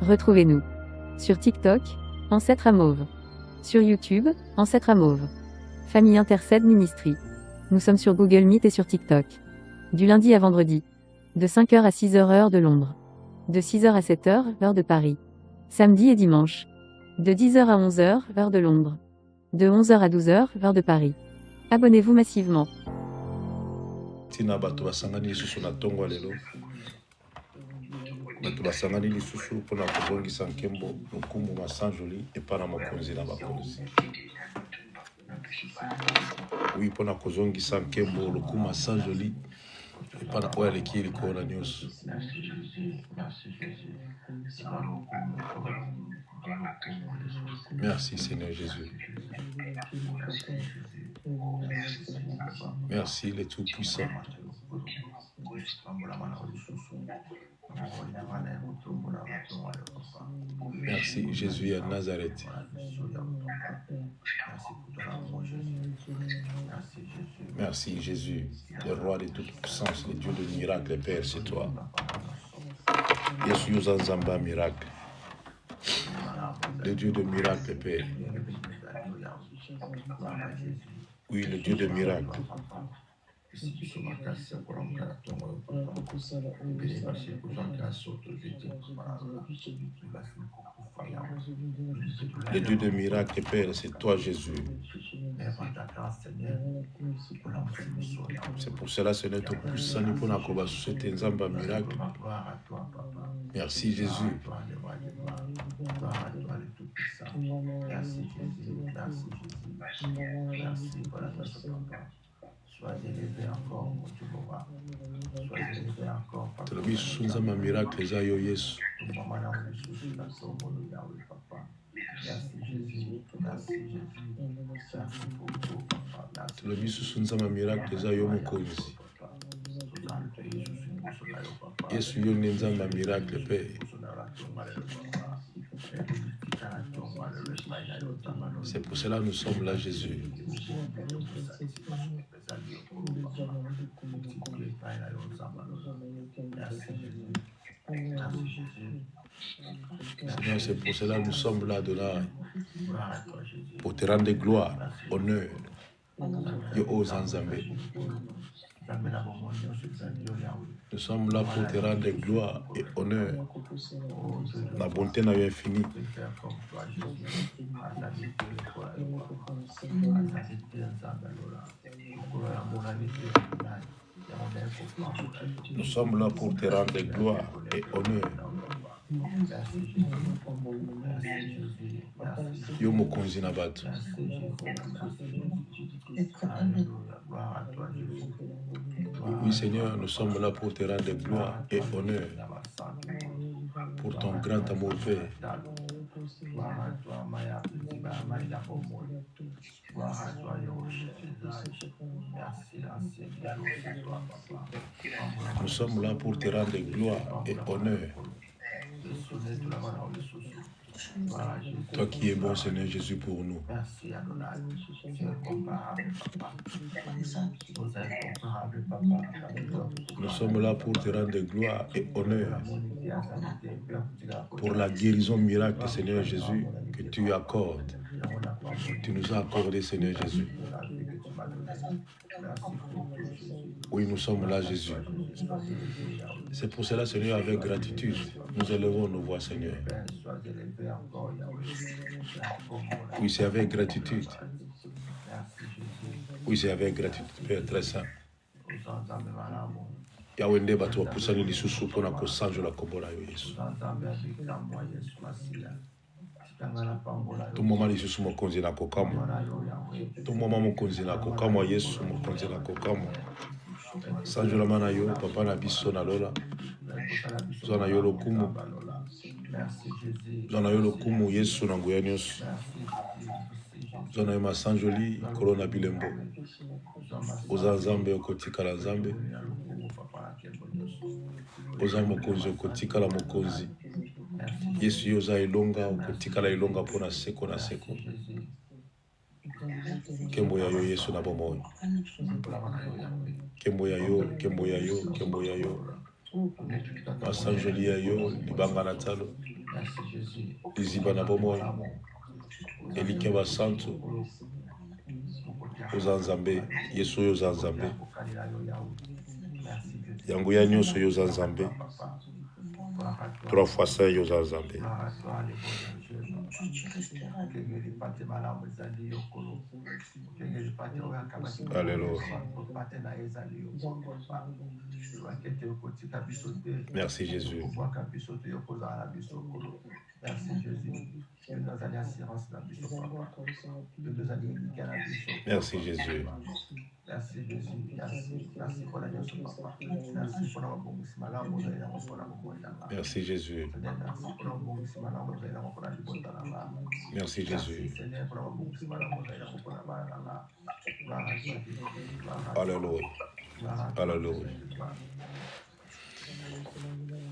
Retrouvez-nous sur TikTok, Ancêtre à Mauve. Sur YouTube, Ancêtre à Mauve. Famille Intercède Ministry. Nous sommes sur Google Meet et sur TikTok. Du lundi à vendredi. De 5h à 6h heure de Londres. De 6h à 7h, heure de Paris. Samedi et dimanche. De 10h à 11h, heure de Londres. De 11h à 12h, heure de Paris. Abonnez-vous massivement. Tina bato basangani lisusu na tongo lelo. Bato basangani lisusu mpona kozongisa nkembo lokumu masanjoli epa na mokonzi na bakonzi. Oui, mpona kozongisa nkembo lokumu masanjoli epa na oyo aleki likolo na nyonso. Merci Seigneur Jésus. Merci le Tout-Puissant. Merci Jésus à Nazareth. Merci Jésus, le roi de toute puissance, le Dieu de miracle, Père, c'est toi. Yesu Zamba miracle. Le Dieu de miracle, Père. Oui, le Dieu de miracle. Le Dieu de miracle, Père, c'est toi, Jésus. C'est pour cela, Seigneur, tout puissant, nous pouvons accompagner cet ensemble miracle. Merci, Jésus. Soyez élevé encore, mon Dieu, soyez élevé encore. Soyez élevé encore. Miracle, Zayo Yesu. Merci Jésus, merci Jésus. Merci beaucoup, papa. Tulobisusunza miracle Zayo Mokonzi. Yesu yo nenzanga miracle Père. C'est pour cela que nous sommes là, Jésus. Seigneur, c'est pour cela que nous sommes là, Adonai, pour te rendre gloire, honneur, et aux Nzambé. Nous sommes là pour te rendre gloire et honneur. La bonté n'a eu infini. Nous sommes là pour te rendre gloire et honneur. Yo mokonzi na bato. Oui, Seigneur, nous sommes là pour te rendre gloire et honneur pour ton grand amour, Père. Nous sommes là pour te rendre gloire et honneur. Toi qui es bon, Seigneur Jésus, pour nous. Nous sommes là pour te rendre gloire et honneur pour la guérison miracle, Seigneur Jésus, que tu accordes. Tu nous as accordé, Seigneur Jésus. Oui, nous sommes là, Jésus. C'est pour cela, Seigneur, avec gratitude, nous élevons nos voix, Seigneur. Oui, c'est avec gratitude. Oui, c'est avec gratitude, Père, très saint. Yawende batu wapusani lisusu pona kosanjo la kobola yo Yesu. Tumoma lisusu mokonzi na kokamo. Tumoma mokonzi na kokamo Yesu mokonzi na kokamo. Sanjo la mana yo papa na biso na lola. Zona yo lokumu. Zona yo lokumu Yesu na nguya nyonso. Zona yo masanjoli korona bilembo. Oza nzambe okotikala nzambe. Oza mokonzi okotikala mokonzi. Yesu yoza ilonga okotikala ilonga pona seko na seko. Kembo ya yo Yesu na bomoi. Kembo ya yo, kembo ya yo, kembo ya yo. Masanjoli ya yo, libanga na talo. Liziba na bomoi. Elikeba santo. Oza nzambe, Yesu yo oza nzambe. Yango ya nyonso yo oza nzambe. 3 fois saint yo oza nzambe. Alléluia. Merci Jésus. Merci Jésus. Merci Jésus. Merci Jésus. Alléluia. Alléluia.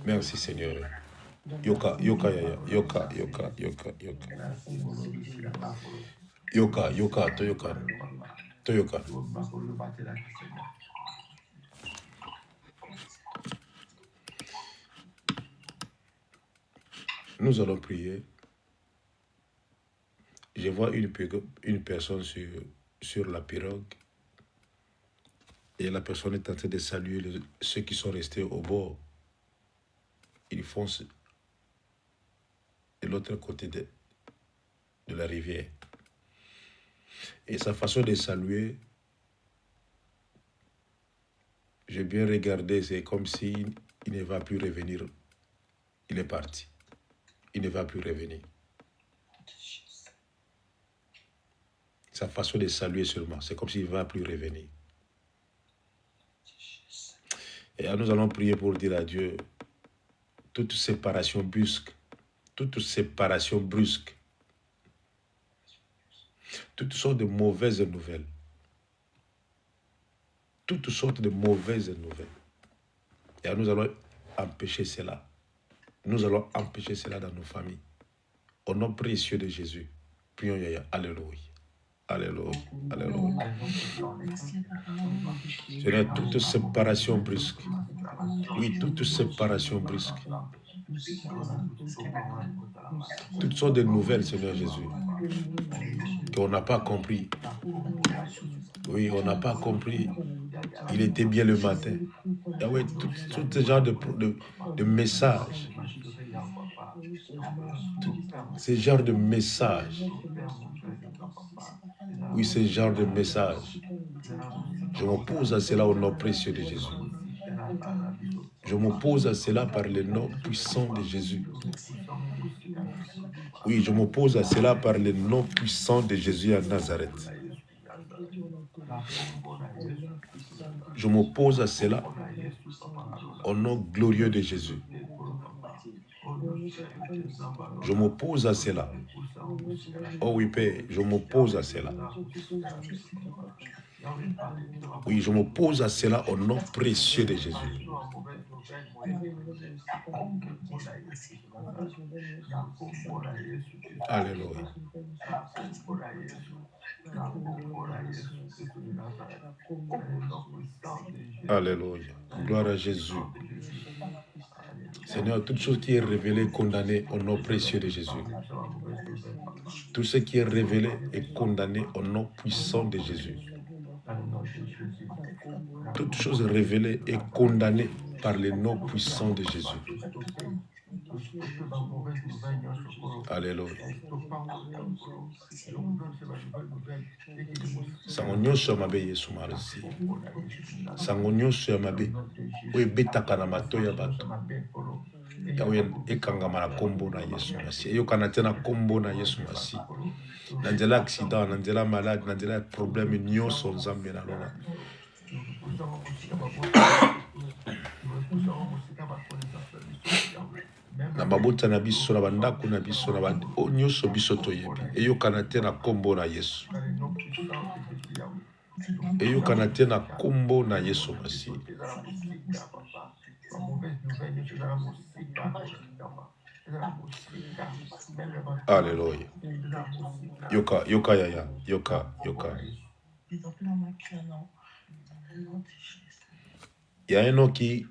Merci Seigneur. Yoka, yoka, yaya. Yoka, yoka, yoka, yoka. Yoka, yoka, toyoka. Toyoka. Nous allons prier. Je vois une personne sur la pirogue. Et la personne est en train de saluer ceux qui sont restés au bord. Ils foncent de l'autre côté de la rivière. Et sa façon de saluer, j'ai bien regardé, c'est comme s'il ne va plus revenir. Il est parti. Il ne va plus revenir. Sa façon de saluer seulement, c'est comme s'il ne va plus revenir. Et nous allons prier pour dire à Dieu, toute séparation brusque, toutes sortes de mauvaises nouvelles, toutes sortes de mauvaises nouvelles. Et nous allons empêcher cela. Nous allons empêcher cela dans nos familles. Au nom précieux de Jésus, prions Yaya. Alléluia. Alléluia. Alléluia. Seigneur, toute séparation brusque. Oui, toute séparation brusque. Toutes sortes de nouvelles, Seigneur Jésus, qu'on n'a pas compris. Oui, on n'a pas compris. Il était bien le matin. Ah oui, tout ce genre de messages. Ce genre de messages. Oui, ce genre de messages. Je m'oppose à cela au nom précieux de Jésus. Je m'oppose à cela par le nom puissant de Jésus. Oui, je m'oppose à cela par le nom puissant de Jésus à Nazareth. Je m'oppose à cela au nom glorieux de Jésus. Je m'oppose à cela. Oh oui, Père, je m'oppose à cela. Oui, je m'oppose à cela au nom précieux de Jésus. Alléluia. Alléluia. Gloire à Jésus. Seigneur, toute chose qui est révélée, condamnée au nom précieux de Jésus. Tout ce qui est révélé est condamné au nom puissant de Jésus. Toute chose révélée est condamnée par le nom puissant de Jésus. Alléluia. Sango nyonso mabe Yesu marisi. Sango nyonso ya mabe oyo ebetaka na matoyi ya bato. Yawe ekangama na kombo na Yesu Masi. Eyokana te na kombo na Yesu Masi. Na nzela accident, na nzela malade, na nzela problème nyonso Nzambe na lona. Na mabota na biso na bandako na biso na bandi o nyonso biso toyebi. Eyokana te na kombo na Yesu. Eyokana te na kombo na Yesu Masi. Alléluia. Yoka, yoka, yaya. Yoka, yoka. Il y a un nom qui...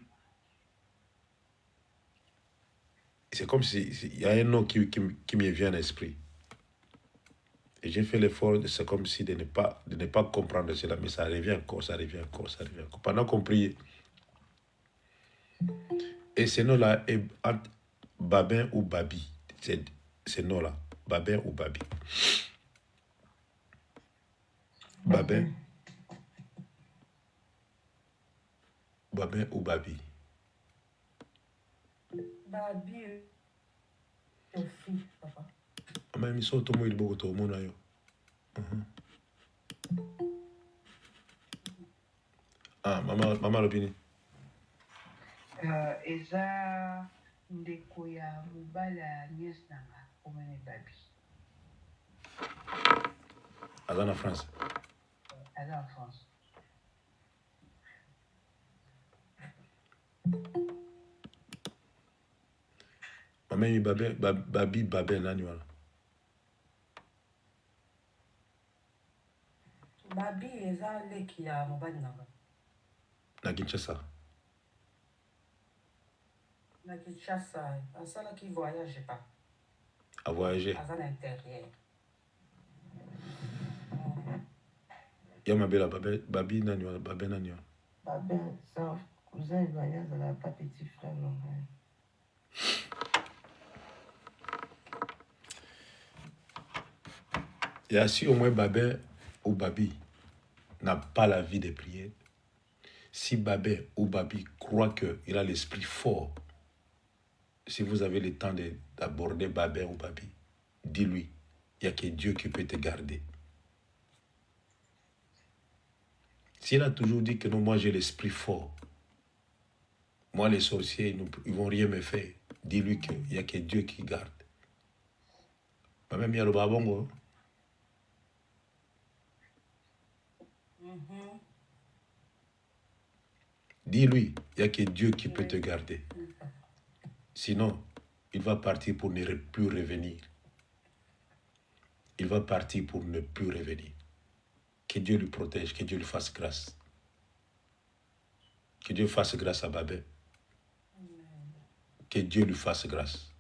C'est comme si... Il y a un nom qui me vient à l'esprit. Et j'ai fait l'effort, c'est comme si de ne pas comprendre cela, mais ça revient encore, ça revient encore, ça revient encore. Pendant qu'on priait. Et ce nom-là est entre Babin ou Babi. Ce nom-là, Babin ou Babi. Babin. Babin ou Babi. Babi aussi, papa. Mais ils sont tout le monde. Ah, maman l'opinion. Eza ndeko ya mobali ya nièce nanga komene Babi. Aza en France. Aza en France. Maman yi Babi Babel nani wala. Babi eza leki ya mobali nanga. Na Kinshasa. Na Kinshasa, asalaki voyage pas. A voyager. Aza na intérieur. Ya mabela Babi nani wala, Babel nani wala. Babi, son cousin éloigné, azala pas petit frère non. Et si au moins Babel ou Babi n'a pas la vie de prière, si Babel ou Babi croit qu'il a l'esprit fort, si vous avez le temps d'aborder Babel ou Babi, dis-lui, il n'y a que Dieu qui peut te garder. S'il a toujours dit que non, moi j'ai l'esprit fort, moi les sorciers, ils ne vont rien me faire, dis-lui qu'il n'y a que Dieu qui garde. Même il y a le babongo. Dis-lui, il n'y a que Dieu qui peut te garder. Sinon, il va partir pour ne plus revenir. Il va partir pour ne plus revenir. Que Dieu lui protège, que Dieu lui fasse grâce. Que Dieu fasse grâce à Babel. Que Dieu lui fasse grâce.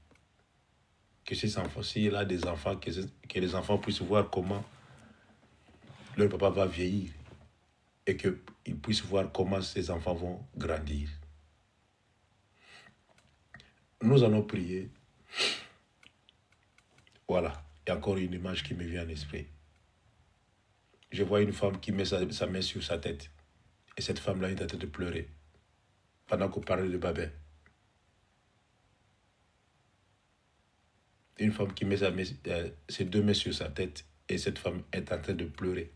Que ces enfants, s'il a des enfants, que les enfants puissent voir comment leur papa va vieillir. Et qu'ils puissent voir comment ces enfants vont grandir. Nous allons prier. Voilà, il y a encore une image qui me vient à l'esprit. Je vois une femme qui met sa main sur sa tête. Et cette femme-là est en train de pleurer. Pendant qu'on parle de Babel. Une femme qui met ses deux mains sur sa tête. Et cette femme est en train de pleurer.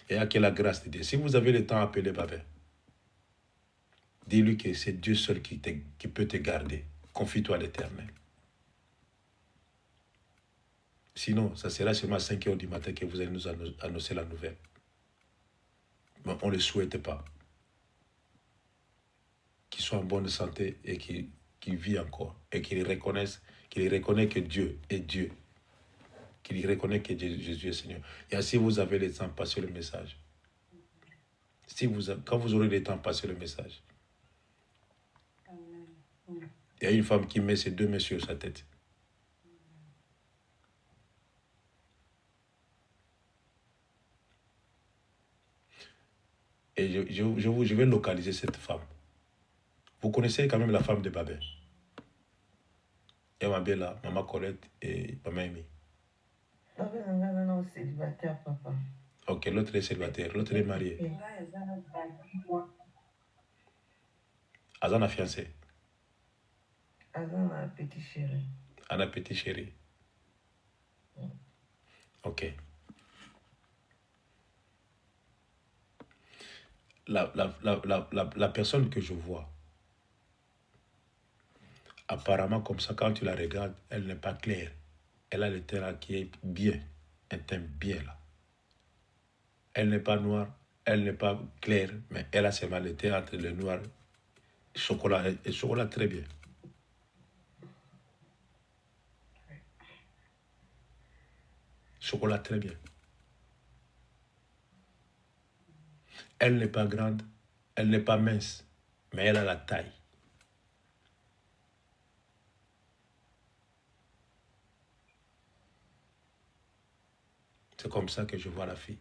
Et à quelle la grâce de Dieu. Si vous avez le temps, appelez Babel. Dis-lui que c'est Dieu seul qui peut te garder. Confie-toi à l'Éternel. Sinon, ça sera seulement à 5 heures du matin que vous allez nous annoncer la nouvelle. Mais on ne le souhaite pas. Qu'il soit en bonne santé et qu'il vit encore. Et qu'il reconnaisse que Dieu est Dieu. Qu'il reconnaisse que Jésus est Seigneur. Et si vous avez le temps, passez le message. Quand vous aurez le temps, passez le message. Il y a une femme qui met ses deux mains sur sa tête. Et je vais localiser cette femme. Vous connaissez quand même la femme de Babel. Il y a Mabella, Maman Colette et Maman Amy. Non, célibataire, papa. Ok, l'autre est célibataire, l'autre est marié. Azana fiancé. Azana petit chéri. Anna petit chéri. Ok. La personne que je vois, apparemment comme ça, quand tu la regardes, elle n'est pas claire. Elle a le teint là qui est bien, un teint bien là. Elle n'est pas noire, elle n'est pas claire, mais elle a seulement le teint entre le noir et chocolat très bien. Chocolat, très bien. Elle n'est pas grande, elle n'est pas mince, mais elle a la taille. C'est comme ça que je vois la fille.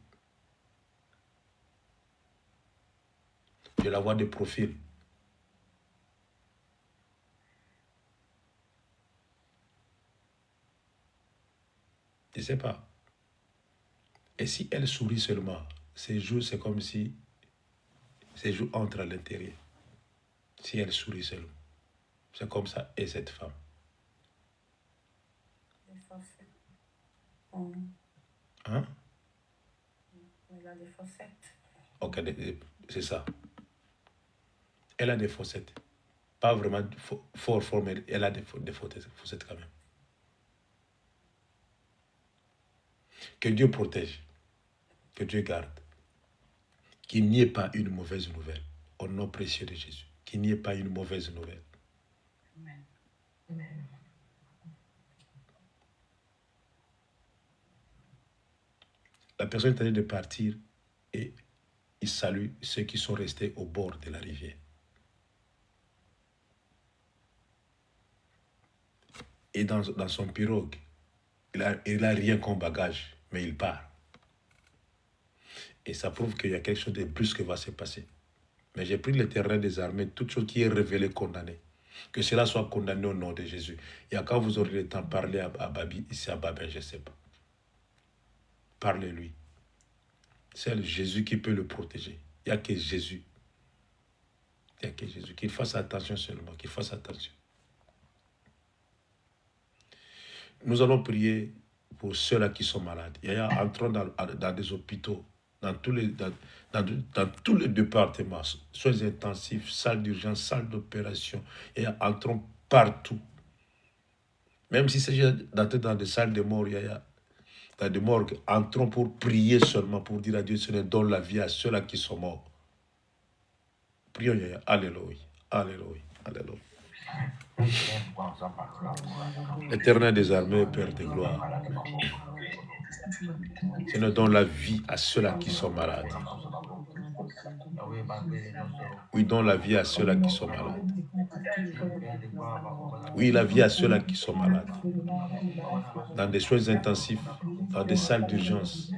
Je la vois de profil. Je ne sais pas. Et si elle sourit seulement, ses joues, c'est comme si ses joues entrent à l'intérieur. Si elle sourit seulement. C'est comme ça, et cette femme. Des facettes. Mm. Hein? Elle a des facettes. Ok, c'est ça. Elle a des faussettes. Pas vraiment fort, mais elle a des faussettes quand même. Que Dieu protège. Que Dieu garde. Qu'il n'y ait pas une mauvaise nouvelle. Au nom précieux de Jésus. Qu'il n'y ait pas une mauvaise nouvelle. Amen. Amen. La personne est en train de partir et il salue ceux qui sont restés au bord de la rivière. Et dans son pirogue, il a rien comme bagage, mais il part. Et ça prouve qu'il y a quelque chose de plus qui va se passer. Mais j'ai pris le terrain des armées, toute chose qui est révélée, condamnée. Que cela soit condamné au nom de Jésus. Et quand vous aurez le temps de parler à Babi, ici à Babin, je ne sais pas. Parlez-lui. C'est Jésus qui peut le protéger. Il n'y a que Jésus. Il n'y a que Jésus. Qu'il fasse attention seulement, qu'il fasse attention. Nous allons prier pour ceux-là qui sont malades. Il y a entrant dans des hôpitaux, dans tous les départements, soins intensifs, salles d'urgence, salles d'opération. Il y a entrant partout. Même si c'est d'entrer dans des salles de mort, il y a dans des morgues, entrons pour prier seulement, pour dire à Dieu, Seigneur, donne la vie à ceux-là qui sont morts. Prions, Yaya. Alléluia. Alléluia. Alléluia. Éternel des armées, Père de gloire. Seigneur, donne la vie à ceux-là qui sont malades. Oui, donne la vie à ceux-là qui sont malades. Oui, la vie à ceux-là qui sont malades. Dans des soins intensifs, dans des salles d'urgence.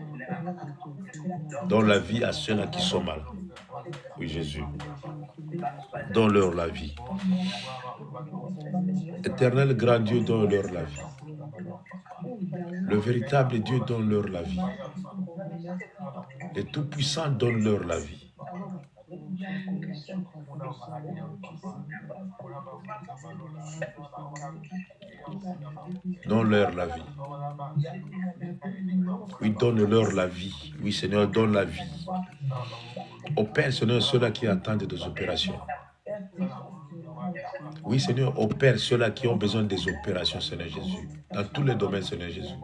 Donne la vie à ceux-là qui sont malades. Oui, Jésus. Donne-leur la vie. Éternel grand Dieu, donne-leur la vie. Le véritable Dieu, donne-leur la vie. Le Tout-Puissant, donne-leur la vie. Donne-leur la vie. Oui, donne-leur la vie. Oui, Seigneur, donne la vie. Opère, Seigneur, ceux-là qui attendent des opérations. Oui, Seigneur, opère ceux-là qui ont besoin des opérations, Seigneur Jésus. Dans tous les domaines, Seigneur Jésus.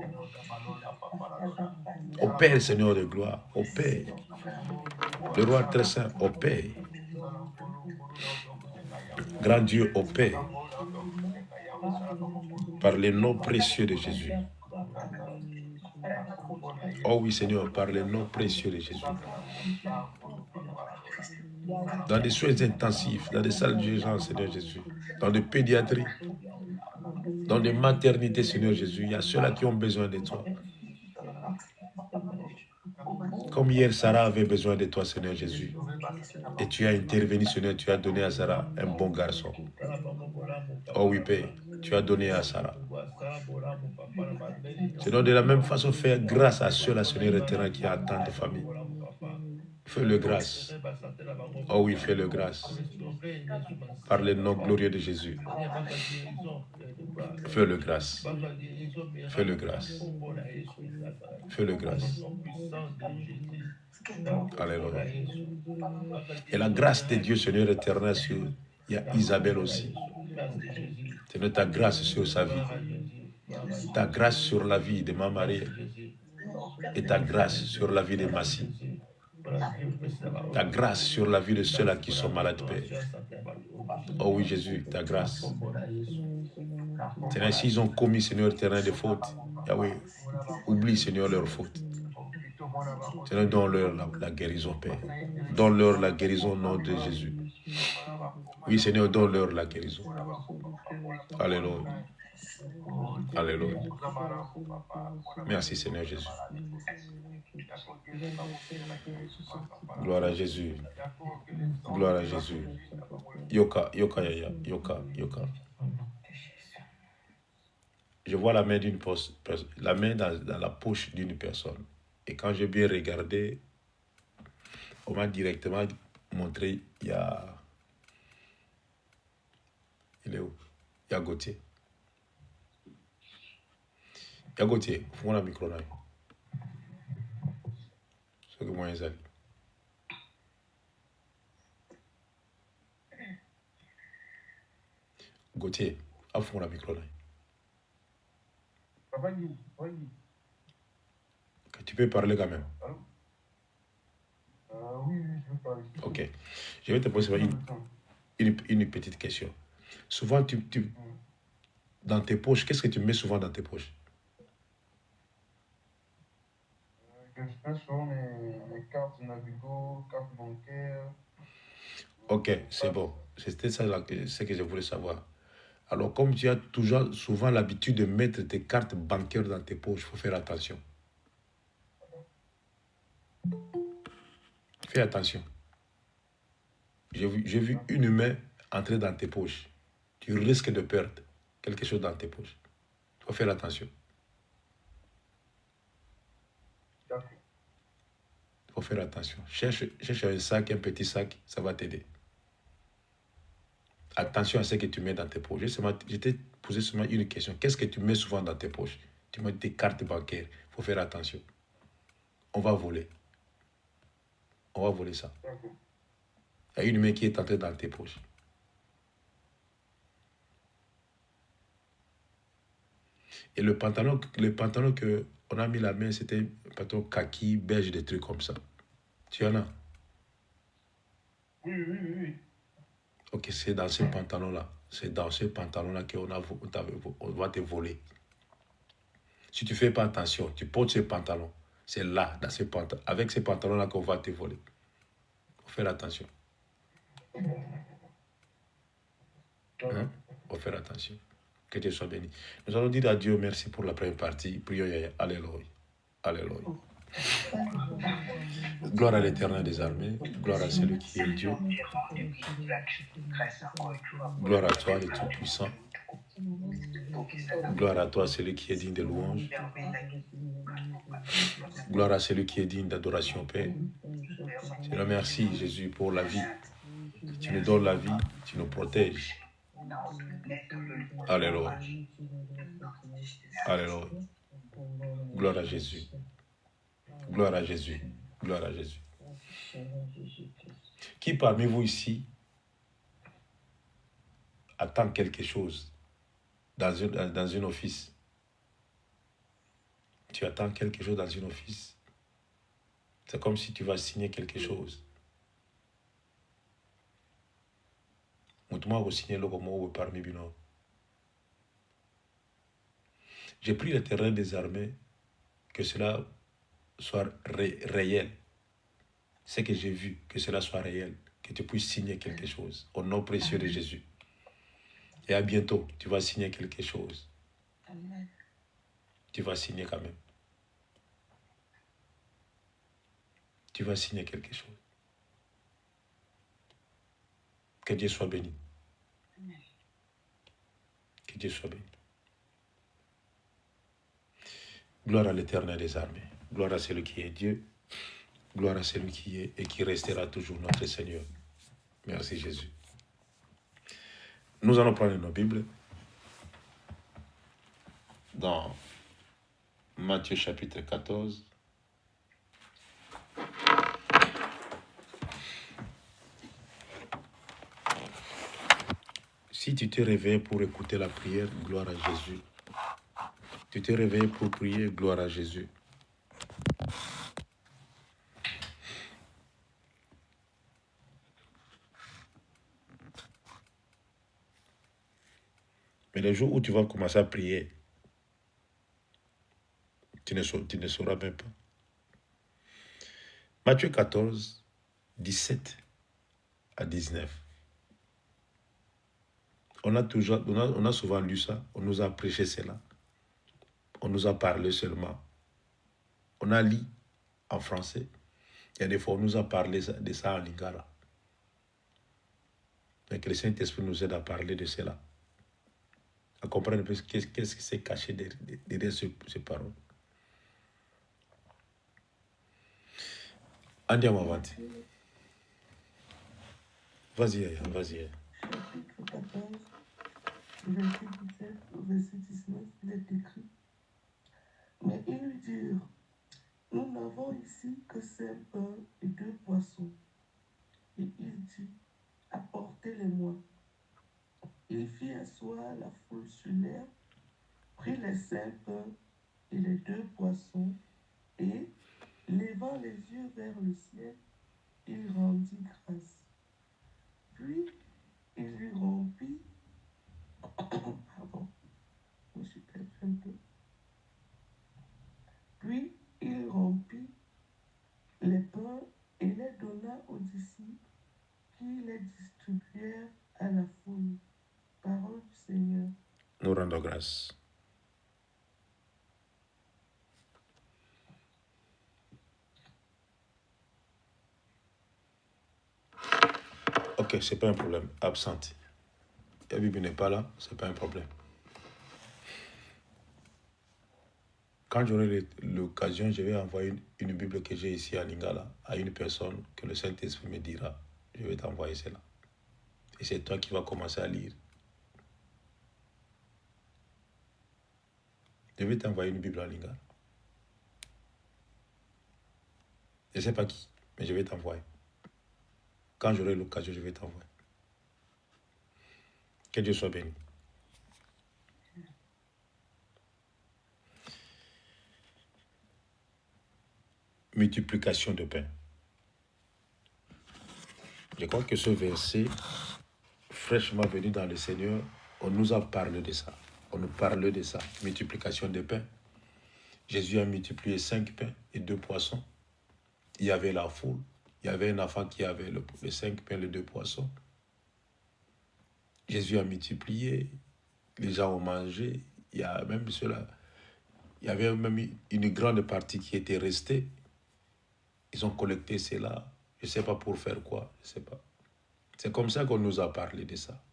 Opère, Seigneur de gloire. Opère. Le roi très saint, opère. Grand Dieu, opère. Par les noms précieux de Jésus. Oh oui, Seigneur, par les noms précieux de Jésus. Dans des soins intensifs, dans des salles d'urgence, Seigneur Jésus. Dans des pédiatries. Dans des maternités, Seigneur Jésus. Il y a ceux-là qui ont besoin de toi. Comme hier, Sarah avait besoin de toi, Seigneur Jésus. Et tu as intervenu, Seigneur, tu as donné à Sarah un bon garçon. Oh oui, Père, tu as donné à Sarah. Seigneur, de la même façon, fais grâce à ceux-là, Seigneur éternel, qui attendent de famille. Fais-le grâce. Oh oui, fais-le grâce. Par le nom glorieux de Jésus. Fais-le grâce. Fais-le grâce. Fais-le grâce. Alléluia. Et la grâce de Dieu, Seigneur éternel, il y a Isabelle aussi. Seigneur, ta grâce sur sa vie. Ta grâce sur la vie de ma Marie. Et ta grâce sur la vie de Massi. Ta grâce sur la vie de ceux-là qui sont malades, Père. Oh oui, Jésus, ta grâce. Seigneur, s'ils ont commis, Seigneur éternel, des fautes, Yahweh, Oublie, Seigneur, leurs fautes. Seigneur, donne-leur la guérison, Père. Donne-leur la guérison au nom de Jésus. Oui, Seigneur, donne-leur la guérison. Alléluia. Alléluia. Merci, Seigneur Jésus. Gloire à Jésus. Gloire à Jésus. Yoka, yoka, yaya, yoka, yoka. Je vois la main d'une la main dans la poche d'une personne. Et quand j'ai bien regardé, on m'a directement montré, il est où? Il y a Gauthier. Il y a Gauthier, il faut qu'on a un micro là. C'est que moi, ils allaient. Gauthier, il faut qu'on a un micro là. Que tu peux parler quand même. Oui, je veux parler. Ok. Je vais te poser une petite question. Souvent, dans tes poches, qu'est-ce que tu mets souvent dans tes poches? Je fais souvent mes cartes Navigo, cartes bancaires. Ok, c'est bon. C'était ça ce que je voulais savoir. Alors, comme tu as toujours souvent l'habitude de mettre tes cartes bancaires dans tes poches, il faut faire attention. Fais attention. J'ai vu une main entrer dans tes poches. Tu risques de perdre quelque chose dans tes poches. Il faut faire attention. D'accord. Il faut faire attention. Cherche un sac, un petit sac, ça va t'aider. Attention à ce que tu mets dans tes poches. Je t'ai posé seulement une question. Qu'est-ce que tu mets souvent dans tes poches? Tu mets tes cartes bancaires. Il faut faire attention. On va voler. On va voler ça. D'accord. Il y a une main qui est entrée dans tes poches. Et le pantalon qu'on a mis la main, c'était un pantalon kaki, beige, des trucs comme ça. Tu en as? Oui. Ok, c'est dans ce pantalon-là. C'est dans ce pantalon-là qu'on va te voler. Si tu ne fais pas attention, tu portes ce pantalon. C'est là, dans ce pantalon, avec ce pantalon-là qu'on va te voler. Il faut faire attention. Hein? Faut faire attention. Que Dieu soit béni. Nous allons dire à Dieu merci pour la première partie. Prions, alléluia. Alléluia. Gloire à l'Éternel des armées. Gloire à celui qui est Dieu. Gloire à toi, le Tout-Puissant. Gloire à toi, celui qui est digne de louange. Gloire à celui qui est digne d'adoration, Père. Je te remercie, Jésus, pour la vie. Tu nous donnes la vie, tu nous protèges. Alléluia. Alléluia. Gloire à Jésus. Gloire à Jésus. Gloire à Jésus. Qui parmi vous ici attend quelque chose dans un office? Tu attends quelque chose dans un office. C'est comme si tu vas signer quelque chose. J'ai pris le terrain des armées, que cela soit réel. Ce que j'ai vu, que cela soit réel, que tu puisses signer quelque chose au nom précieux de Jésus. Et à bientôt, tu vas signer quelque chose. Amen. Tu vas signer quand même. Tu vas signer quelque chose. Que Dieu soit béni. Amen. Que Dieu soit béni. Gloire à l'Éternel des armées. Gloire à celui qui est Dieu. Gloire à celui qui est et qui restera toujours notre Seigneur. Merci Jésus. Nous allons prendre nos Bibles dans Matthieu chapitre 14. Si tu te réveilles pour écouter la prière, gloire à Jésus. Tu te réveilles pour prier, gloire à Jésus. Mais le jour où tu vas commencer à prier, Tu ne sauras même pas. Matthieu 14, 17 à 19. On a souvent lu ça, on nous a prêché cela. On nous a parlé seulement. On a lu en français. Il y a des fois, on nous a parlé de ça en lingala. Mais que le Saint-Esprit nous aide à parler de cela. À comprendre un peu qu'est-ce qui s'est caché derrière ces paroles. Andiamo avanti. Vas-y, Yaya, vas-y. Chapitre 14, verset 17 au verset 19, il est écrit. Mais ils lui dirent, nous n'avons ici que 5 pains et 2 poissons. Et il dit, apportez-les-moi. Il fit asseoir la foule sur l'herbe, prit les 5 pains et les 2 poissons, et, levant les yeux vers le ciel, il rendit grâce. Puis, il lui rompit, pardon, je me suis perdu un peu. Puis, il rompit les pains et les donna aux disciples qui les distribuèrent à la foule. Parole du Seigneur. Nous rendons grâce. Ok, c'est pas un problème. Absente. La Bible n'est pas là, c'est pas un problème. Quand j'aurai l'occasion, je vais envoyer une Bible que j'ai ici à Lingala à une personne que le Saint-Esprit me dira. Je vais t'envoyer cela. Et c'est toi qui vas commencer à lire. Je vais t'envoyer une Bible à Lingala. Je ne sais pas qui, mais je vais t'envoyer. Quand j'aurai l'occasion, je vais t'envoyer. Que Dieu soit béni. Multiplication de pain. Je crois que ce verset, fraîchement venu dans le Seigneur, on nous a parlé de ça. On nous parle de ça. Multiplication de pain. Jésus a multiplié 5 pains et 2 poissons. Il y avait la foule. Il y avait un enfant qui avait les 5 pains et les 2 poissons. Jésus a multiplié. Les gens ont mangé. Il y a même cela. Il y avait même une grande partie qui était restée. Ils ont collecté cela. Je ne sais pas pour faire quoi. Je ne sais pas. C'est comme ça qu'on nous a parlé de ça.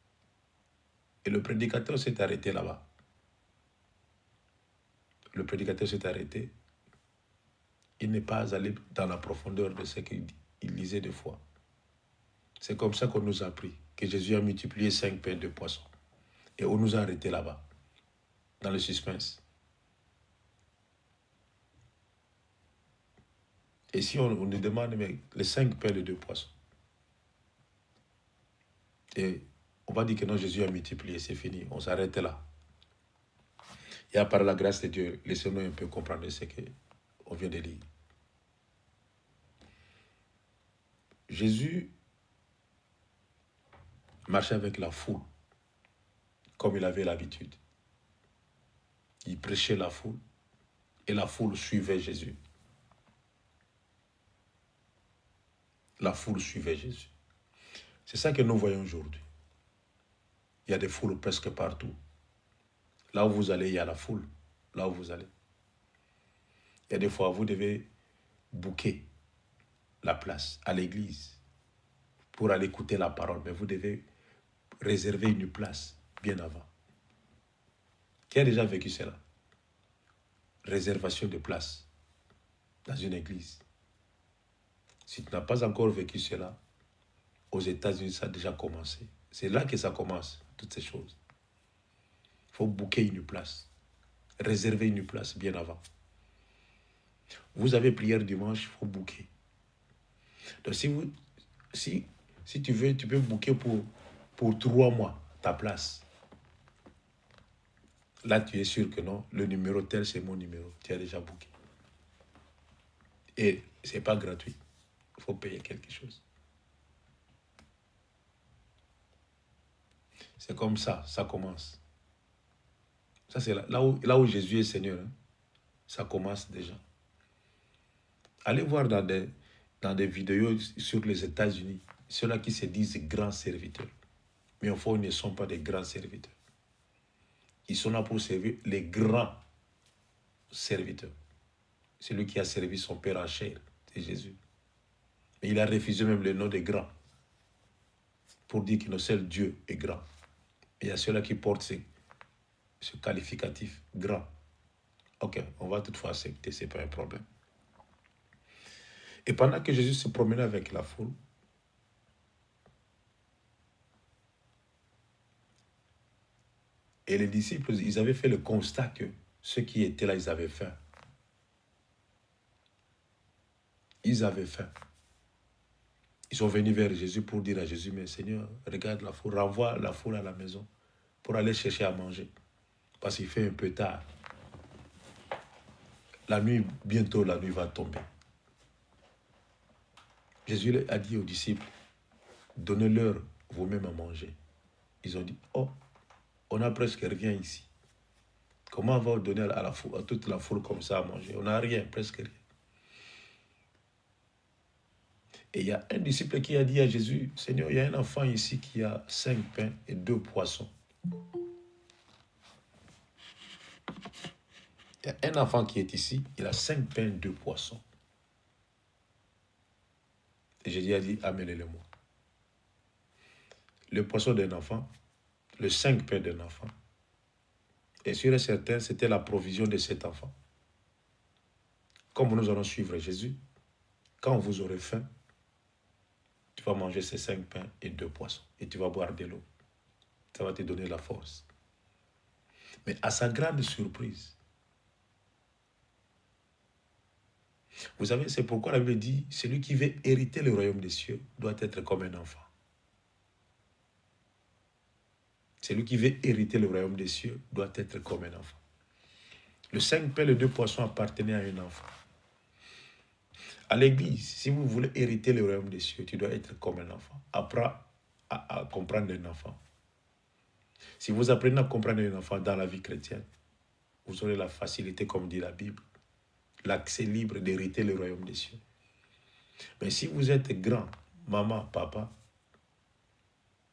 Et le prédicateur s'est arrêté là-bas. Le prédicateur s'est arrêté. Il n'est pas allé dans la profondeur de ce qu'il lisait deux fois. C'est comme ça qu'on nous a appris que Jésus a multiplié 5 pains de poissons. Et on nous a arrêté là-bas, dans le suspense. Et si on nous demande, mais les 5 pains de 2 poissons, et on va dire que non, Jésus a multiplié, c'est fini, on s'arrête là. Et par la grâce de Dieu, laissez-nous un peu comprendre ce qu'on vient de lire. Jésus marchait avec la foule, comme il avait l'habitude. Il prêchait la foule, et la foule suivait Jésus. La foule suivait Jésus. C'est ça que nous voyons aujourd'hui. Il y a des foules presque partout. Là où vous allez, il y a la foule. Là où vous allez. Il y a des fois, vous devez booker la place à l'église pour aller écouter la parole. Mais vous devez réserver une place bien avant. Qui a déjà vécu cela? Réservation de place dans une église. Si tu n'as pas encore vécu cela, aux États-Unis, ça a déjà commencé. C'est là que ça commence, toutes ces choses. Il faut booker une place. Réserver une place bien avant. Vous avez prière dimanche, il faut booker. Donc si tu veux, tu peux booker pour 3 mois ta place. Là, tu es sûr que non, le numéro tel, c'est mon numéro. Tu as déjà booké. Et ce n'est pas gratuit. Il faut payer quelque chose. C'est comme ça commence. Ça, c'est là où Jésus est Seigneur. Hein. Ça commence déjà. Allez voir dans des vidéos sur les États-Unis, ceux-là qui se disent grands serviteurs. Mais au fond, ils ne sont pas des grands serviteurs. Ils sont là pour servir les grands serviteurs. Celui qui a servi son Père en chair, c'est Jésus. Mais il a refusé même le nom de grand pour dire que le seul Dieu est grand. Et il y a ceux-là qui portent ce qualificatif grand. Ok, on va toutefois accepter, ce n'est pas un problème. Et pendant que Jésus se promenait avec la foule, et les disciples, ils avaient fait le constat que ceux qui étaient là, ils avaient faim. Ils avaient faim. Ils sont venus vers Jésus pour dire à Jésus, mais Seigneur, regarde la foule, renvoie la foule à la maison pour aller chercher à manger. Parce qu'il fait un peu tard. La nuit, bientôt la nuit va tomber. Jésus a dit aux disciples, donnez-leur vous-même à manger. Ils ont dit, oh, on n'a presque rien ici. Comment on va donner à toute la foule comme ça à manger? On n'a rien, presque rien. Et il y a un disciple qui a dit à Jésus, Seigneur, il y a un enfant ici qui a 5 pains et 2 poissons. Il y a un enfant qui est ici, il a 5 pains et 2 poissons. Et Jésus a dit, amenez-le-moi. Le poisson d'un enfant, le 5 pains d'un enfant. Et sûr et certain, c'était la provision de cet enfant. Comme nous allons suivre Jésus, quand vous aurez faim, tu vas manger ces 5 pains et 2 poissons. Et tu vas boire de l'eau. Ça va te donner la force. Mais à sa grande surprise, vous savez, c'est pourquoi la Bible dit, celui qui veut hériter le royaume des cieux doit être comme un enfant. Celui qui veut hériter le royaume des cieux doit être comme un enfant. Le 5 pains et les 2 poissons appartenaient à un enfant. À l'église, si vous voulez hériter le royaume des cieux, tu dois être comme un enfant. Apprends à comprendre un enfant. Si vous apprenez à comprendre un enfant dans la vie chrétienne, vous aurez la facilité, comme dit la Bible, l'accès libre d'hériter le royaume des cieux. Mais si vous êtes grand, maman, papa,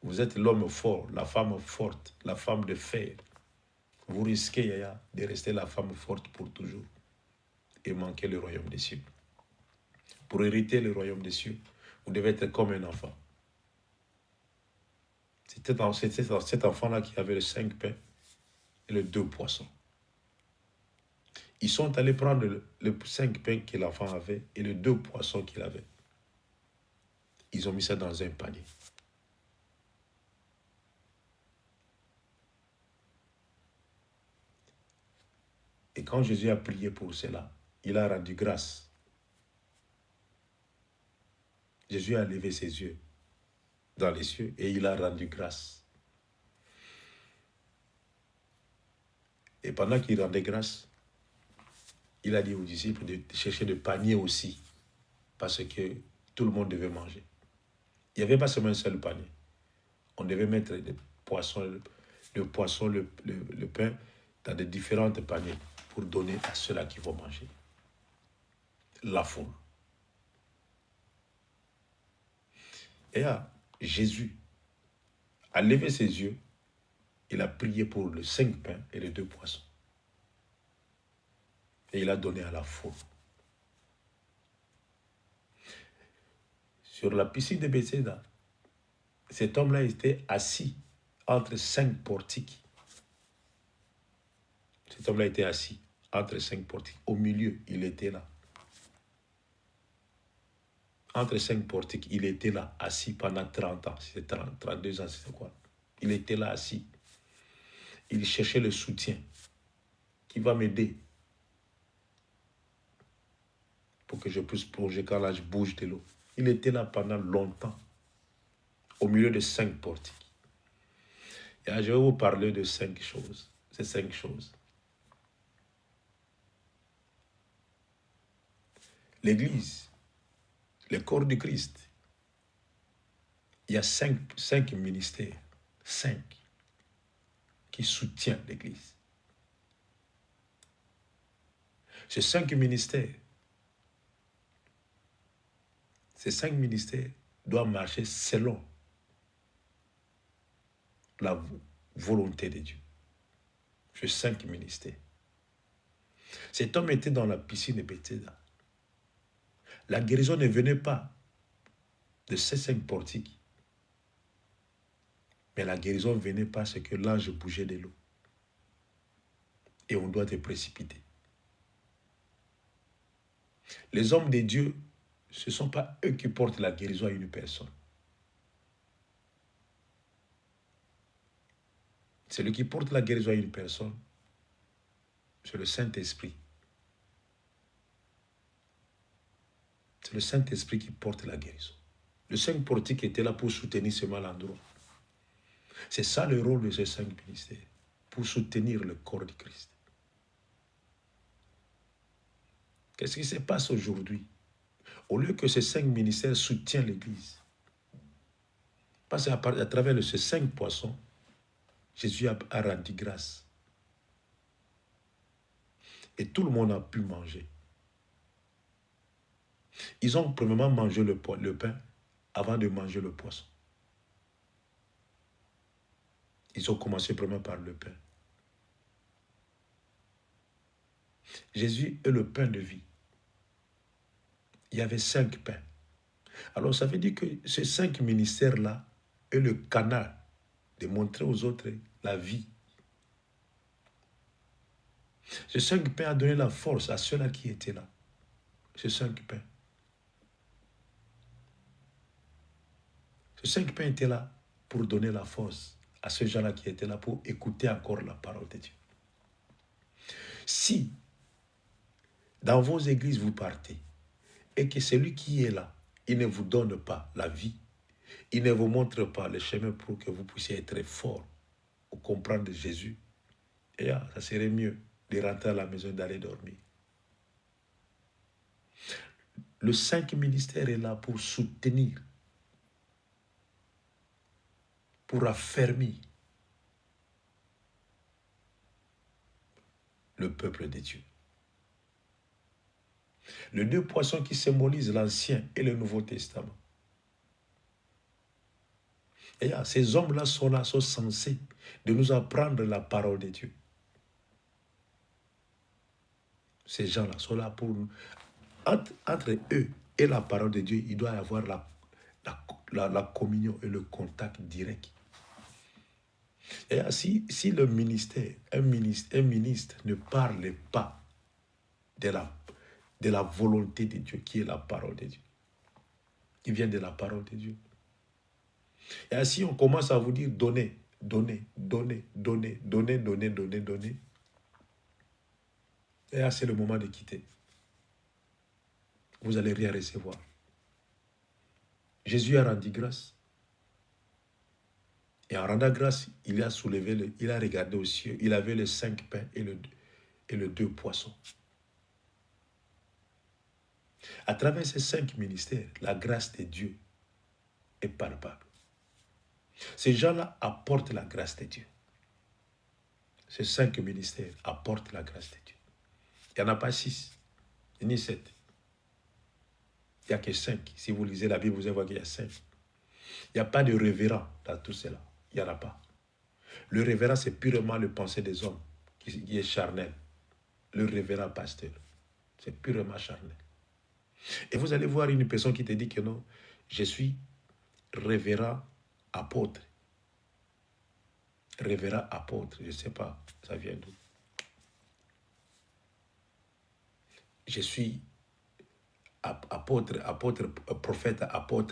vous êtes l'homme fort, la femme forte, la femme de fer, vous risquez, Yaya, de rester la femme forte pour toujours et manquer le royaume des cieux. Pour hériter le royaume des cieux, vous devez être comme un enfant. C'était cet enfant-là qui avait les 5 pains et les 2 poissons. Ils sont allés prendre les 5 pains que l'enfant avait et les 2 poissons qu'il avait. Ils ont mis ça dans un panier. Et quand Jésus a prié pour cela, il a rendu grâce. Jésus a levé ses yeux dans les cieux et il a rendu grâce. Et pendant qu'il rendait grâce, il a dit aux disciples de chercher des paniers aussi, parce que tout le monde devait manger. Il n'y avait pas seulement un seul panier. On devait mettre le poisson, le pain dans des différentes paniers pour donner à ceux-là qui vont manger. La foule. Et là, Jésus a levé ses yeux, il a prié pour les 5 pains et les 2 poissons. Et il a donné à la foule. Sur la piscine de Bethesda, cet homme-là était assis entre 5 portiques. Cet homme-là était assis entre 5 portiques. Au milieu, il était là. Entre 5 portiques, il était là, assis pendant 30 ans. C'était 32 ans, c'est quoi? Il était là, assis. Il cherchait le soutien. Qui va m'aider pour que je puisse plonger quand là je bouge de l'eau. Il était là pendant longtemps, au milieu de 5 portiques. Et là, je vais vous parler de 5 choses. Ces 5 choses. L'Église, le corps du Christ, il y a 5 ministères, 5, qui soutiennent l'Église. Ces 5 ministères doivent marcher selon la volonté de Dieu. Ces 5 ministères. Cet homme était dans la piscine de Bethesda. La guérison ne venait pas de ces 5 portiques. Mais la guérison venait parce que l'ange bougeait de l'eau. Et on doit te précipiter. Les hommes de Dieu, ce ne sont pas eux qui portent la guérison à une personne. Celui qui porte la guérison à une personne, c'est le Saint-Esprit. C'est le Saint-Esprit qui porte la guérison. Le 5 portiques était là pour soutenir ce malandroit. C'est ça le rôle de ces 5 ministères, pour soutenir le corps de Christ. Qu'est-ce qui se passe aujourd'hui? Au lieu que ces 5 ministères soutiennent l'Église, parce qu'à travers ces 5 poissons, Jésus a rendu grâce. Et tout le monde a pu manger. Ils ont premièrement mangé le pain avant de manger le poisson. Ils ont commencé premièrement par le pain. Jésus est le pain de vie. Il y avait 5 pains. Alors ça veut dire que ces 5 ministères-là est le canal de montrer aux autres la vie. Ces 5 pains a donné la force à ceux-là qui étaient là. Ces 5 pains. Ces 5 pains étaient là pour donner la force à ces gens-là qui étaient là pour écouter encore la parole de Dieu. Si dans vos églises vous partez et que celui qui est là, il ne vous donne pas la vie, il ne vous montre pas le chemin pour que vous puissiez être fort ou comprendre Jésus, et ça serait mieux de rentrer à la maison et d'aller dormir. Le 5 ministère est là pour soutenir, pour affermir le peuple de Dieu. Les 2 poissons qui symbolisent l'Ancien et le Nouveau Testament. Et ces hommes-là sont censés de nous apprendre la parole de Dieu. Ces gens-là sont là pour nous. Entre eux et la parole de Dieu, il doit y avoir la communion et le contact direct. Et si le ministère, un ministre ne parle pas de la volonté de Dieu, qui est la parole de Dieu, qui vient de la parole de Dieu. Et ainsi, on commence à vous dire donnez. Et là, c'est le moment de quitter. Vous n'allez rien recevoir. Jésus a rendu grâce. Et en rendant grâce, il a regardé au ciel. Il avait les 5 pains et le 2 poissons. À travers ces 5 ministères, la grâce de Dieu est palpable. Ces gens-là apportent la grâce de Dieu. Ces 5 ministères apportent la grâce de Dieu. Il n'y en a pas 6, ni 7. Il n'y a que 5. Si vous lisez la Bible, vous allez voir qu'il y a 5. Il n'y a pas de révérend dans tout cela. Il n'y en a pas. Le révérend, c'est purement le pensée des hommes qui est charnel. Le révérend pasteur, c'est purement charnel. Et vous allez voir une personne qui te dit que non, je suis révérend apôtre. Révérend apôtre, je ne sais pas, ça vient d'où. Je suis apôtre,